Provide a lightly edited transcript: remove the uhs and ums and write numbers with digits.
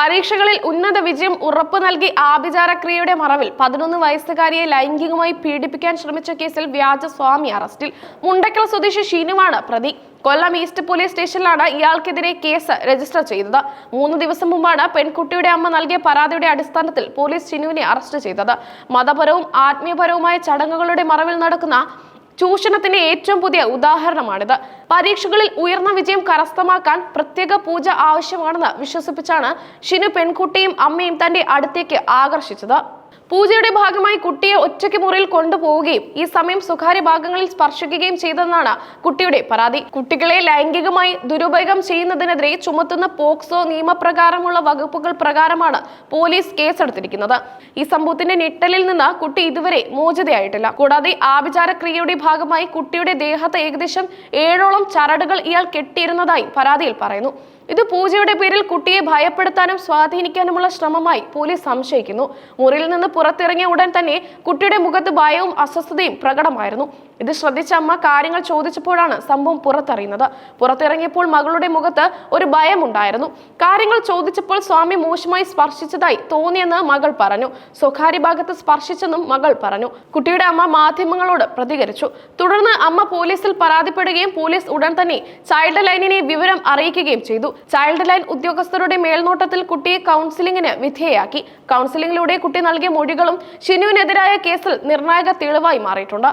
പരീക്ഷകളിൽ ഉന്നത വിജയം ഉറപ്പു നൽകി ആഭിചാരക്രിയയുടെ മറവിൽ 11 വയസ്സുകാരിയെ ലൈംഗികമായി പീഡിപ്പിക്കാൻ ശ്രമിച്ച കേസിൽ വ്യാജ സ്വാമി അറസ്റ്റിൽ. മുണ്ടക്കൽ സ്വദേശി ഷീനുവാണ് പ്രതി. കൊല്ലം ഈസ്റ്റ് പോലീസ് സ്റ്റേഷനിലാണ് ഇയാൾക്കെതിരെ കേസ് രജിസ്റ്റർ ചെയ്തത്. 3 ദിവസം മുമ്പാണ് പെൺകുട്ടിയുടെ അമ്മ നൽകിയ പരാതിയുടെ അടിസ്ഥാനത്തിൽ പോലീസ് ഷിനുവിനെ അറസ്റ്റ് ചെയ്തത്. മതപരവും ആത്മീയപരവുമായ ചടങ്ങുകളുടെ മറവിൽ നടക്കുന്ന ചൂഷണത്തിന്റെ ഏറ്റവും പുതിയ ഉദാഹരണമാണിത്. പരീക്ഷകളിൽ ഉയർന്ന വിജയം കരസ്ഥമാക്കാൻ പ്രത്യേക പൂജ ആവശ്യമാണെന്ന് വിശ്വസിപ്പിച്ചാണ് ഷിനു പെൺകുട്ടിയും അമ്മയും തന്റെ അടുത്തേക്ക് ആകർഷിച്ചത്. പൂജയുടെ ഭാഗമായി കുട്ടിയെ ഒറ്റയ്ക്ക് മുറിയിൽ കൊണ്ടുപോവുകയും ഈ സമയം സ്വകാര്യ ഭാഗങ്ങളിൽ സ്പർശിക്കുകയും ചെയ്തെന്നാണ് കുട്ടിയുടെ പരാതി. കുട്ടികളെ ലൈംഗികമായി ദുരുപയോഗം ചെയ്യുന്നതിനെതിരെ ചുമത്തുന്ന പോക്സോ നിയമപ്രകാരമുള്ള വകുപ്പുകൾ പ്രകാരമാണ് പോലീസ് കേസെടുത്തിരിക്കുന്നത്. ഈ സംഭവത്തിന്റെ ഞെട്ടലിൽ നിന്ന് കുട്ടി ഇതുവരെ മോചിതയായിട്ടില്ല. കൂടാതെ ആഭിചാരക്രിയയുടെ ഭാഗമായി കുട്ടിയുടെ ദേഹത്ത് ഏകദേശം 7ഓളം ചരടുകൾ ഇയാൾ കെട്ടിയിരുന്നതായി പരാതിയിൽ പറയുന്നു. ഇത് പൂജയുടെ പേരിൽ കുട്ടിയെ ഭയപ്പെടുത്താനും സ്വാധീനിക്കാനുമുള്ള ശ്രമമായി പോലീസ് സംശയിക്കുന്നു. മുറിയിൽ നിന്ന് പുറത്തിറങ്ങിയ ഉടൻ തന്നെ കുട്ടിയുടെ മുഖത്ത് ഭയവും അസ്വസ്ഥതയും പ്രകടമായിരുന്നു. ഇത് ശ്രദ്ധിച്ച അമ്മ കാര്യങ്ങൾ ചോദിച്ചപ്പോഴാണ് സംഭവം പുറത്തറിയുന്നത്. പുറത്തിറങ്ങിയപ്പോൾ മകളുടെ മുഖത്ത് ഒരു ഭയമുണ്ടായിരുന്നു. കാര്യങ്ങൾ ചോദിച്ചപ്പോൾ സ്വാമി മോശമായി സ്പർശിച്ചതായി തോന്നിയെന്ന് മകൾ പറഞ്ഞു. സ്വകാര്യ ഭാഗത്ത് സ്പർശിച്ചെന്നും മകൾ പറഞ്ഞു. കുട്ടിയുടെ അമ്മ മാധ്യമങ്ങളോട് പ്രതികരിച്ചു. തുടർന്ന് അമ്മ പോലീസിൽ പരാതിപ്പെടുകയും പോലീസ് ഉടൻ തന്നെ ചൈൽഡ് ലൈനിനെ വിവരം അറിയിക്കുകയും ചെയ്തു. ചൈൽഡ് ലൈൻ ഉദ്യോഗസ്ഥരുടെ മേൽനോട്ടത്തിൽ കുട്ടിയെ കൗൺസിലിംഗിന് വിധേയയാക്കി. കൗൺസിലിംഗിലൂടെ കുട്ടി നൽകിയ മൊഴികളും ഷിനുവിനെതിരായ കേസിൽ നിർണായക തെളിവായി മാറിയിട്ടുണ്ട്.